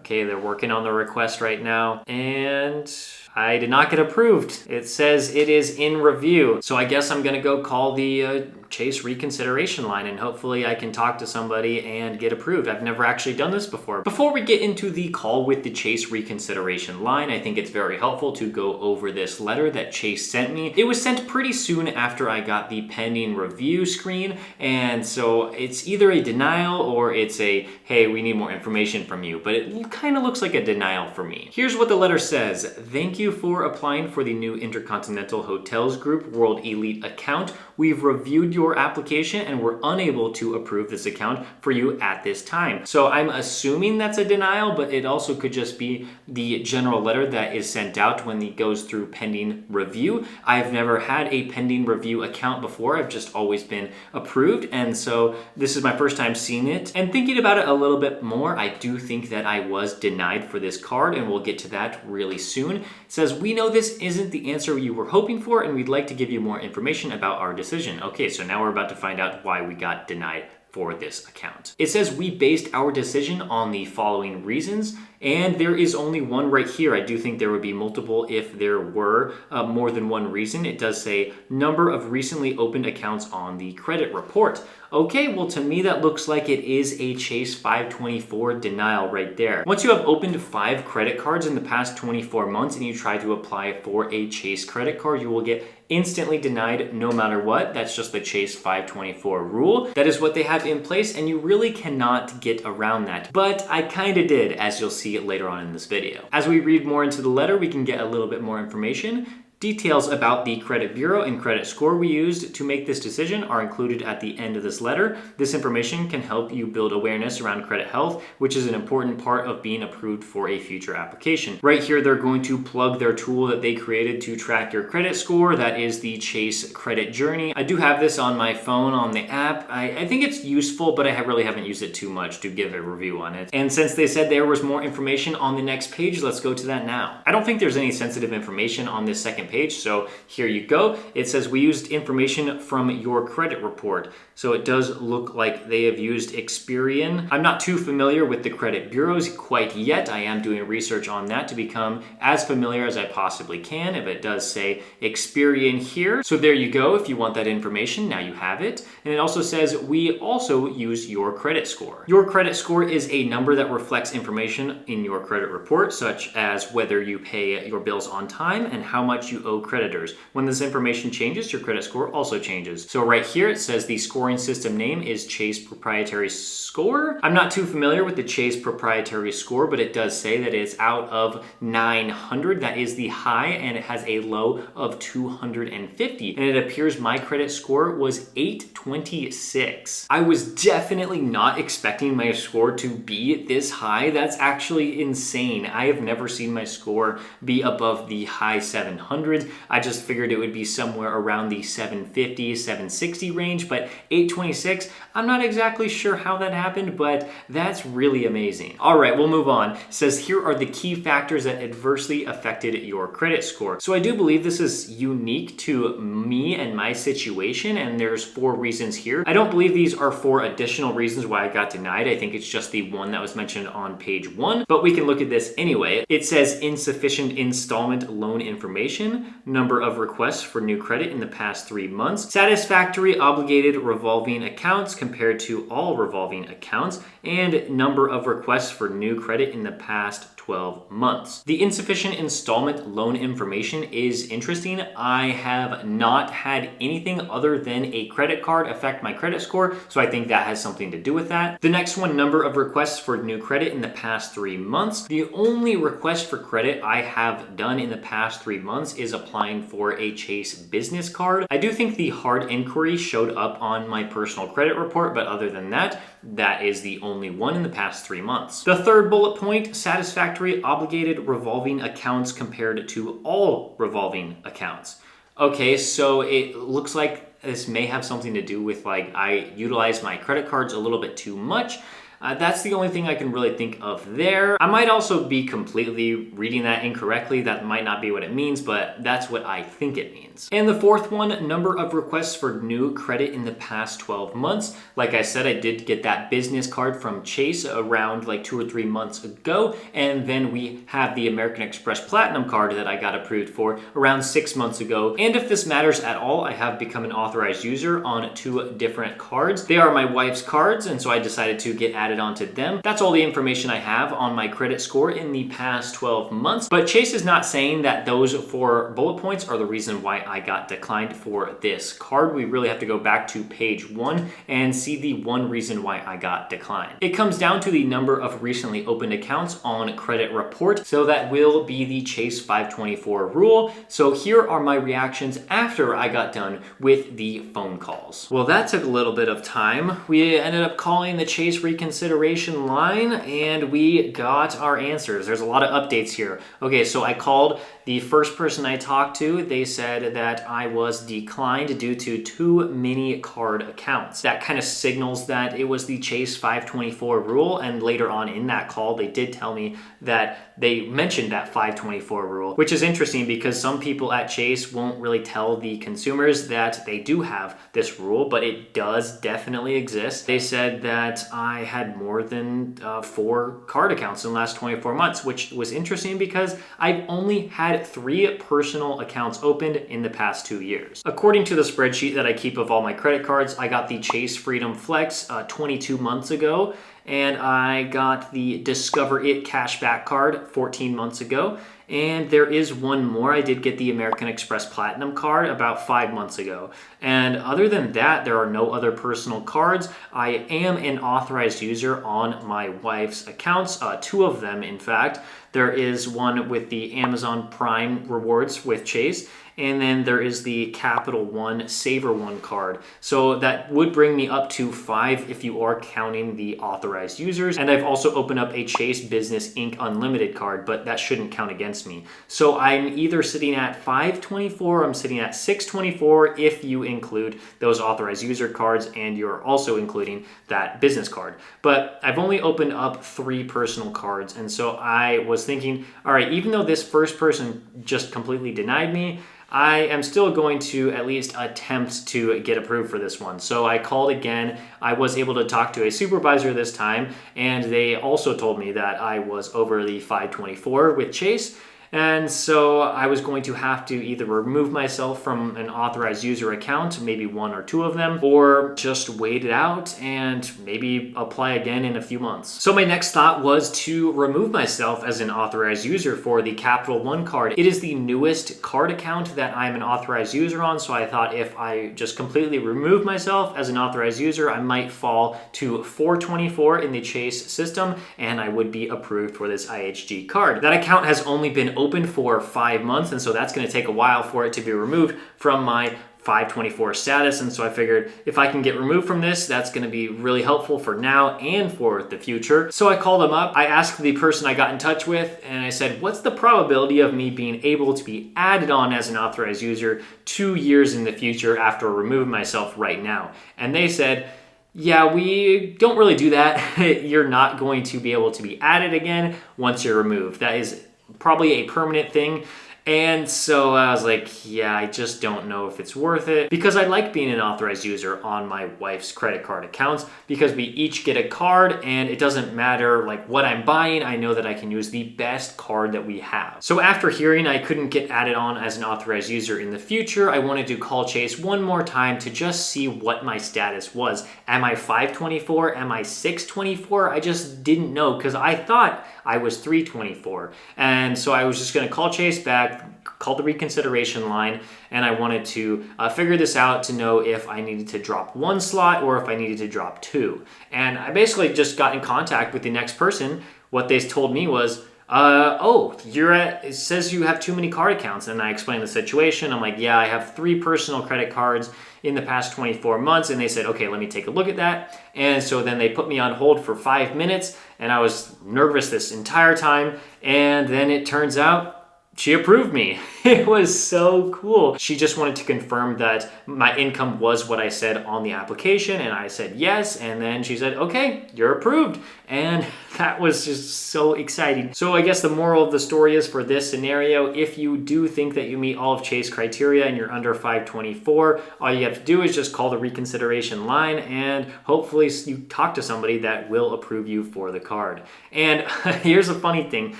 Okay, they're working on the request right now, and I did not get approved. It says it is in review. So I guess I'm gonna go call the Chase Reconsideration Line, and hopefully I can talk to somebody and get approved. I've never actually done this before. Before we get into the call with the Chase Reconsideration Line, I think it's very helpful to go over this letter that Chase sent me. It was sent pretty soon after I got the pending review screen, and so it's either a denial or it's a, hey, we need more information from you, but it kind of looks like a denial for me. Here's what the letter says. Thank you for applying for the new Intercontinental Hotels Group World Elite account. We've reviewed your application and we're unable to approve this account for you at this time. So I'm assuming that's a denial, but it also could just be the general letter that is sent out when it goes through pending review. I've never had a pending review account before. I've just always been approved. And so this is my first time seeing it. And thinking about it a little bit more, I do think that I was denied for this card, and we'll get to that really soon. It says, we know this isn't the answer you were hoping for, and we'd like to give you more information about our decision. Okay, so now we're about to find out why we got denied for this account. It says we based our decision on the following reasons, and there is only one right here. I do think there would be multiple if there were more than one reason. It does say number of recently opened accounts on the credit report. Okay, well to me that looks like it is a Chase 524 denial right there. Once you have opened 5 credit cards in the past 24 months and you try to apply for a Chase credit card, you will get instantly denied no matter what. That's just the Chase 524 rule. That is what they have in place, and you really cannot get around that. But I kind of did, as you'll see later on in this video. As we read more into the letter, we can get a little bit more information. Details about the credit bureau and credit score we used to make this decision are included at the end of this letter. This information can help you build awareness around credit health, which is an important part of being approved for a future application. Right here, they're going to plug their tool that they created to track your credit score. That is the Chase Credit Journey. I do have this on my phone on the app. I think it's useful, but I really haven't used it too much to give a review on it. And since they said there was more information on the next page, let's go to that now. I don't think there's any sensitive information on this second page, so here you go. It says we used information from your credit report. So it does look like they have used Experian. I'm not too familiar with the credit bureaus quite yet. I am doing research on that to become as familiar as I possibly can. If it does say Experian here. So there you go. If you want that information, now you have it. And it also says we also use your credit score. Your credit score is a number that reflects information in your credit report, such as whether you pay your bills on time and how much you owe creditors. When this information changes, your credit score also changes. So right here it says the scoring system name is Chase Proprietary Score. I'm not too familiar with the Chase Proprietary Score, but it does say that it's out of 900. That is the high, and it has a low of 250. And it appears my credit score was 826. I was definitely not expecting my score to be this high. That's actually insane. I have never seen my score be above the high 700s. I just figured it would be somewhere around the 750, 760 range, but 826, I'm not exactly sure how that happened, but that's really amazing. All right, we'll move on. It says here are the key factors that adversely affected your credit score. So I do believe this is unique to me and my situation, and there's 4 reasons here. I don't believe these are 4 additional reasons why I got denied. I think it's just the one that was mentioned on page 1, but we can look at this anyway. It says insufficient installment loan information, number of requests for new credit in the past 3 months, satisfactory obligated revolving accounts compared to all revolving accounts, and number of requests for new credit in the past 12 months. The insufficient installment loan information is interesting. I have not had anything other than a credit card affect my credit score, so I think that has something to do with that. The next one, number of requests for new credit in the past 3 months. The only request for credit I have done in the past 3 months is applying for a Chase business card. I do think the hard inquiry showed up on my personal credit report, but other than that, that is the only one in the past 3 months. The third bullet point, satisfactory obligated revolving accounts compared to all revolving accounts. Okay, so it looks like this may have something to do with, like, I utilize my credit cards a little bit too much. That's the only thing I can really think of there. I might also be completely reading that incorrectly. That might not be what it means, but that's what I think it means. And the fourth one, number of requests for new credit in the past 12 months. Like I said, I did get that business card from Chase around like 2 or 3 months ago. And then we have the American Express Platinum card that I got approved for around 6 months ago. And if this matters at all, I have become an authorized user on 2 different cards. They are my wife's cards, and so I decided to get added onto them. That's all the information I have on my credit score in the past 12 months. But Chase is not saying that those 4 bullet points are the reason why I got declined for this card. We really have to go back to page 1 and see the one reason why I got declined. It comes down to the number of recently opened accounts on credit report. So that will be the Chase 524 rule. So here are my reactions after I got done with the phone calls. Well, that took a little bit of time. We ended up calling the Chase Reconsideration Line and we got our answers. There's a lot of updates here. Okay, so I called the first person I talked to. They said that I was declined due to too many card accounts. That kind of signals that it was the Chase 524 rule, and later on in that call they did tell me that they mentioned that 524 rule, which is interesting because some people at Chase won't really tell the consumers that they do have this rule, but it does definitely exist. They said that I had more than 4 card accounts in the last 24 months, which was interesting because I've only had 3 personal accounts opened in the past 2 years. According to the spreadsheet that I keep of all my credit cards, I got the Chase Freedom Flex 22 months ago, and I got the Discover It cashback card 14 months ago. And there is one more. I did get the American Express Platinum card about 5 months ago. And other than that, there are no other personal cards. I am an authorized user on my wife's accounts, 2 of them in fact. There is one with the Amazon Prime rewards with Chase, and then there is the Capital One Saver One card. So that would bring me up to 5 if you are counting the authorized users. And I've also opened up a Chase Business Inc. Unlimited card, but that shouldn't count against me. So I'm either sitting at 524 or I'm sitting at 624 if you include those authorized user cards and you're also including that business card. But I've only opened up 3 personal cards, and so I was thinking, all right, even though this first person just completely denied me, I am still going to at least attempt to get approved for this one. So I called again. I was able to talk to a supervisor this time, and they also told me that I was over the 524 with Chase. And so I was going to have to either remove myself from an authorized user account, maybe 1 or 2 of them, or just wait it out and maybe apply again in a few months. So my next thought was to remove myself as an authorized user for the Capital One card. It is the newest card account that I'm an authorized user on, so I thought if I just completely remove myself as an authorized user, I might fall to 424 in the Chase system and I would be approved for this IHG card. That account has only been open for 5 months, and so that's going to take a while for it to be removed from my 524 status. And so I figured if I can get removed from this, that's going to be really helpful for now and for the future. So I called them up. I asked the person I got in touch with, and I said, what's the probability of me being able to be added on as an authorized user 2 years in the future after removing myself right now? And they said, yeah, we don't really do that. You're not going to be able to be added again once you're removed. That is probably a permanent thing. And so I was like, yeah, I just don't know if it's worth it, because I like being an authorized user on my wife's credit card accounts, because we each get a card and it doesn't matter like what I'm buying. I know that I can use the best card that we have. So after hearing I couldn't get added on as an authorized user in the future, I wanted to call Chase one more time to just see what my status was. Am I 524? Am I 624? I just didn't know, because I thought I was 324. And so I was just gonna call Chase back, call the reconsideration line, and I wanted to figure this out to know if I needed to drop 1 slot or if I needed to drop 2. And I basically just got in contact with the next person. What they told me was, it says you have too many card accounts. And I explained the situation. I'm like, yeah, I have 3 personal credit cards in the past 24 months. And they said, okay, let me take a look at that. And so then they put me on hold for 5 minutes, and I was nervous this entire time. And then it turns out she approved me. It was so cool. She just wanted to confirm that my income was what I said on the application, and I said yes, and then she said, okay, you're approved. And that was just so exciting. So I guess the moral of the story is, for this scenario, if you do think that you meet all of Chase criteria and you're under 524, all you have to do is just call the reconsideration line, and hopefully you talk to somebody that will approve you for the card. And here's a funny thing.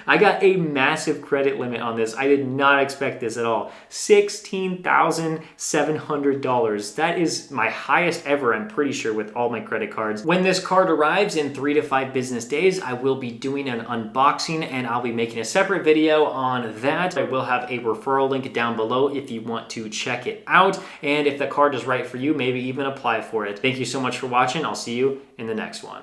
I got a massive credit limit on this. I did not expect this at all. $16,700. That is my highest ever, I'm pretty sure, with all my credit cards. When this card arrives in 3 to 5 business days, I will be doing an unboxing, and I'll be making a separate video on that. I will have a referral link down below if you want to check it out. And if the card is right for you, maybe even apply for it. Thank you so much for watching. I'll see you in the next one.